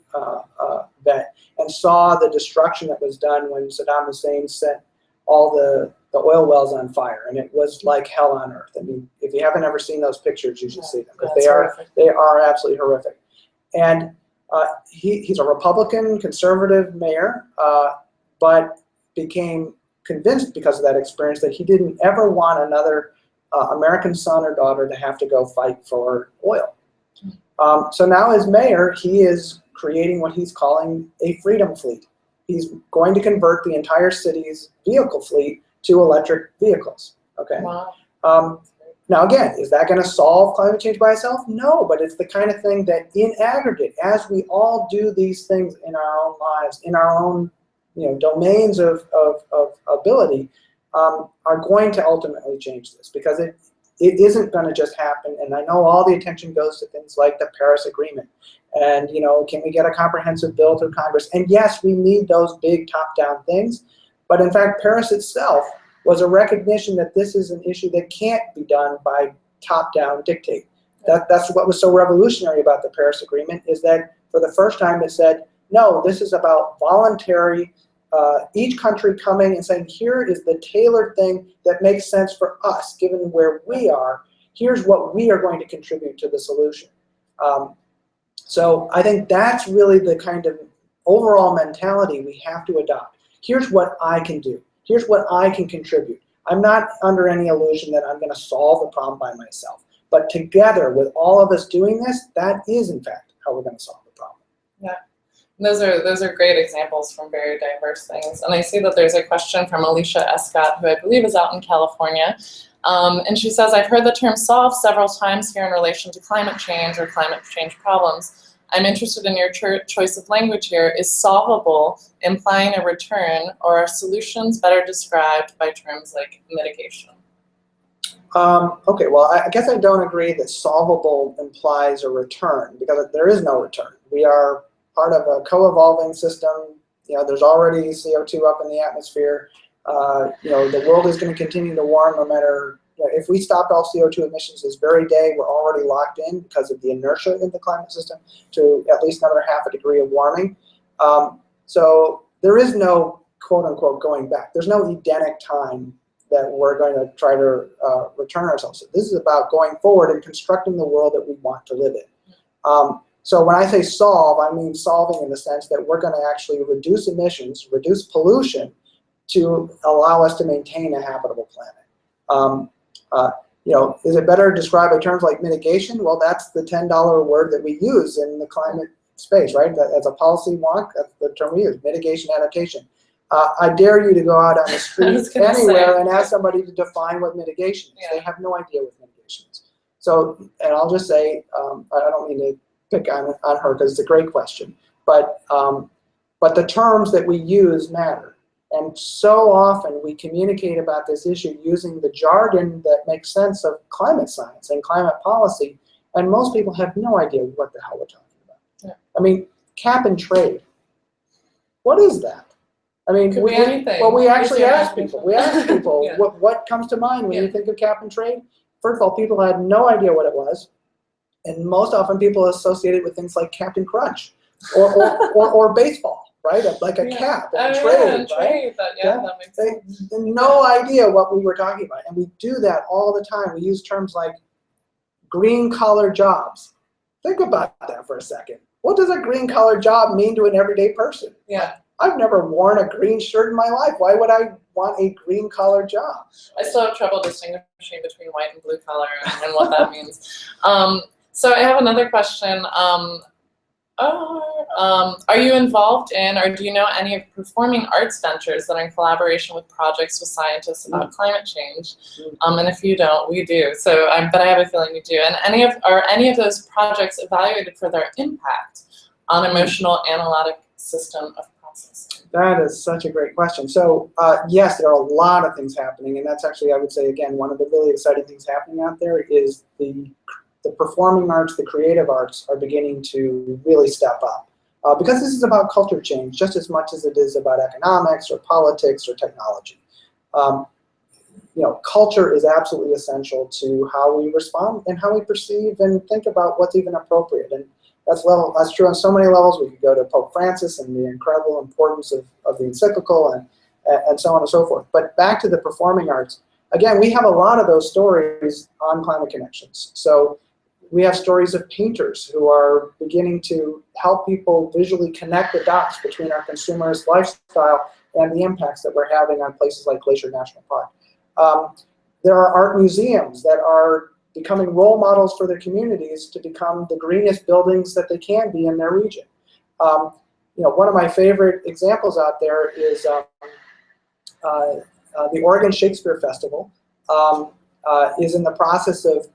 vet, and saw the destruction that was done when Saddam Hussein set all the oil wells on fire, and it was like hell on earth. I mean, if you haven't ever seen those pictures, you should see them, because they are absolutely horrific. And he's a Republican, conservative mayor, but became convinced because of that experience that he didn't ever want another American son or daughter to have to go fight for oil. So now as mayor, he is creating what he's calling a freedom fleet. He's going to convert the entire city's vehicle fleet to electric vehicles. Okay. Wow. Now again, is that going to solve climate change by itself? No, but it's the kind of thing that in aggregate, as we all do these things in our own lives, in our own domains of ability, are going to ultimately change this, because it isn't going to just happen. And I know all the attention goes to things like the Paris Agreement, and can we get a comprehensive bill through Congress? And yes, we need those big top-down things, but in fact, Paris itself was a recognition that this is an issue that can't be done by top-down dictate. That's what was so revolutionary about the Paris Agreement, is that for the first time it said, no, this is about voluntary, each country coming and saying, here is the tailored thing that makes sense for us, given where we are. Here's what we are going to contribute to the solution. So I think that's really the kind of overall mentality we have to adopt. Here's what I can do. Here's what I can contribute. I'm not under any illusion that I'm going to solve the problem by myself. But together, with all of us doing this, that is, in fact, how we're going to solve the problem. Yeah. Those are great examples from very diverse things. And I see that there's a question from Alicia Escott, who I believe is out in California. And she says, I've heard the term solve several times here in relation to climate change or climate change problems. I'm interested in your choice of language here. Is solvable implying a return, or are solutions better described by terms like mitigation? Okay, well, I guess I don't agree that solvable implies a return, because there is no return. We are part of a co-evolving system. There's already CO2 up in the atmosphere. The world is going to continue to warm no matter. If we stopped all CO2 emissions this very day, we're already locked in, because of the inertia in the climate system, to at least another ½ degree of warming. So there is no quote-unquote going back. There's no Edenic time that we're going to try to return ourselves to. This is about going forward and constructing the world that we want to live in. So when I say solve, I mean solving in the sense that we're going to actually reduce emissions, reduce pollution, to allow us to maintain a habitable planet. Is it better described by terms like mitigation? Well, that's the $10 word that we use in the climate space, right? As a policy wonk, that's the term we use, mitigation, adaptation. I dare you to go out on the street anywhere and ask somebody to define what mitigation is. Yeah. They have no idea what mitigation is. So, and I'll just say, I don't mean to pick on her, because it's a great question, but the terms that we use matter. And so often we communicate about this issue using the jargon that makes sense of climate science and climate policy, and most people have no idea what the hell we're talking about. Yeah. I mean, cap and trade. What is that? I mean, could be anything. Well, we actually ask people. We ask people, yeah. what comes to mind when you think of cap and trade? First of all, people had no idea what it was, and most often people associate it with things like Captain Crunch or baseball. Right, like a cap and trade, right? That makes sense. No idea what we were talking about, and we do that all the time. We use terms like green-collar jobs. Think about that for a second. What does a green-collar job mean to an everyday person? Yeah. I've never worn a green shirt in my life. Why would I want a green collar job? I still have trouble distinguishing between white and blue collar and what that means. So I have another question. Are you involved in, or do you know any of performing arts ventures that are in collaboration with projects with scientists about climate change? And if you don't, we do. So, but I have a feeling you do. And are any of those projects evaluated for their impact on emotional analytic system of processing? That is such a great question. So yes, there are a lot of things happening, and that's actually, I would say, again, one of the really exciting things happening out there is the performing arts, the creative arts are beginning to really step up. Because this is about culture change just as much as it is about economics or politics or technology. Culture is absolutely essential to how we respond and how we perceive and think about what's even appropriate. And that's true on so many levels. We could go to Pope Francis and the incredible importance of the encyclical and so on and so forth. But back to the performing arts, again, we have a lot of those stories on Climate Connections. So we have stories of painters who are beginning to help people visually connect the dots between our consumers' lifestyle and the impacts that we're having on places like Glacier National Park. There are art museums that are becoming role models for their communities to become the greenest buildings that they can be in their region. One of my favorite examples out there is the Oregon Shakespeare Festival is in the process of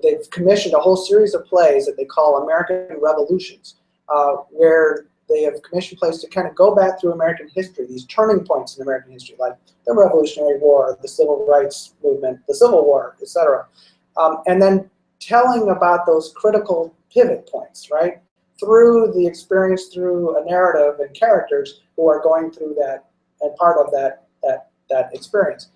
they've commissioned a whole series of plays that they call American Revolutions, where they have commissioned plays to kind of go back through American history, these turning points in American history, like the Revolutionary War, the Civil Rights Movement, the Civil War, etc. And then telling about those critical pivot points, right, through the experience, through a narrative and characters who are going through that and part of that experience.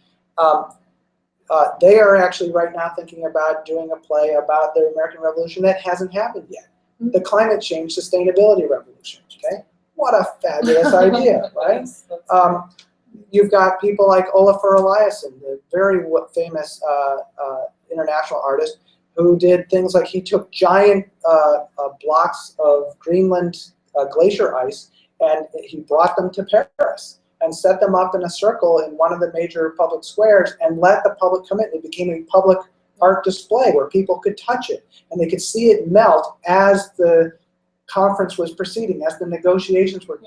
They are actually right now thinking about doing a play about the American Revolution that hasn't happened yet. The climate change sustainability revolution. Okay, what a fabulous idea, right? You've got people like Olafur Eliasson, the very famous international artist, who did things like he took giant blocks of Greenland glacier ice and he brought them to Paris and set them up in a circle in one of the major public squares and let the public come in. It became a public art display where people could touch it and they could see it melt as the conference was proceeding, as the negotiations were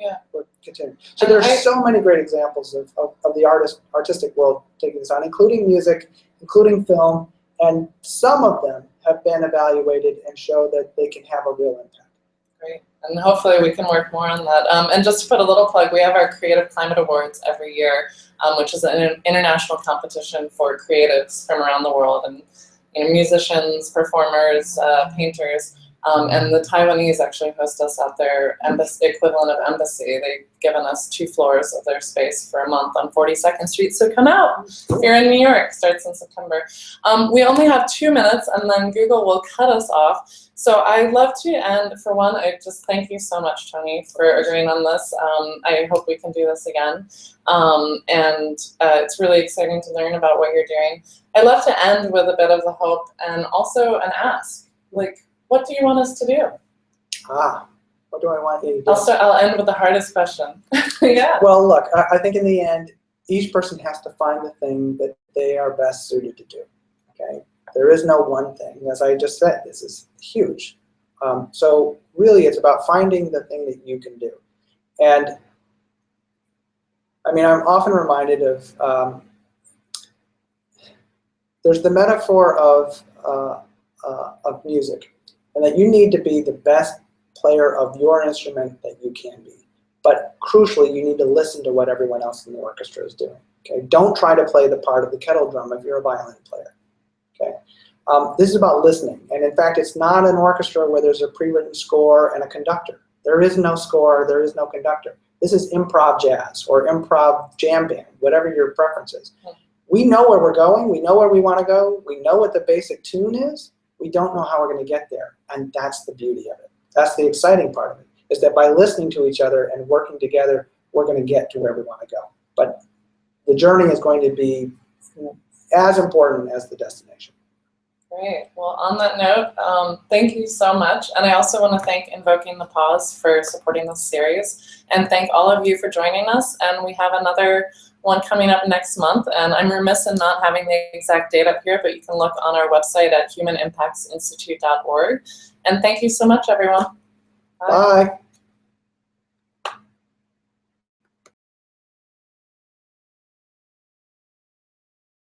continuing. So there's so many great examples of the artistic world taking this on, including music, including film, and some of them have been evaluated and show that they can have a real impact. Great. And hopefully we can work more on that. And just to put a little plug, we have our Creative Climate Awards every year, which is an international competition for creatives from around the world, and musicians, performers, painters. And the Taiwanese actually host us at their embassy, equivalent of embassy. They've given us 2 floors of their space for a month on 42nd Street, so come out if you're in New York. Starts in September. We only have 2 minutes, and then Google will cut us off. So I'd love to end, for one, I just thank you so much, Tony, for agreeing on this. I hope we can do this again. And it's really exciting to learn about what you're doing. I'd love to end with a bit of the hope and also an ask. Like, what do you want us to do? What do I want you to do? I'll end with the hardest question. Yeah. Well, look, I think in the end, each person has to find the thing that they are best suited to do. Okay? There is no one thing. As I just said, this is huge. So really, it's about finding the thing that you can do. And I mean, I'm often reminded of there's the metaphor of music, and that you need to be the best player of your instrument that you can be. But crucially, you need to listen to what everyone else in the orchestra is doing. Okay? Don't try to play the part of the kettle drum if you're a violin player. Okay? This is about listening. And in fact, it's not an orchestra where there's a pre-written score and a conductor. There is no score, there is no conductor. This is improv jazz or improv jam band, whatever your preference is. We know where we're going, we know where we want to go, we know what the basic tune is, we don't know how we're going to get there. And that's the beauty of it. That's the exciting part of it, is that by listening to each other and working together, we're going to get to where we want to go. But the journey is going to be as important as the destination. Great. Well, on that note, thank you so much. And I also want to thank Invoking the Pause for supporting this series, and thank all of you for joining us. And we have another one coming up next month. And I'm remiss in not having the exact date up here, but you can look on our website at humanimpactsinstitute.org. And thank you so much, everyone. Bye. Bye.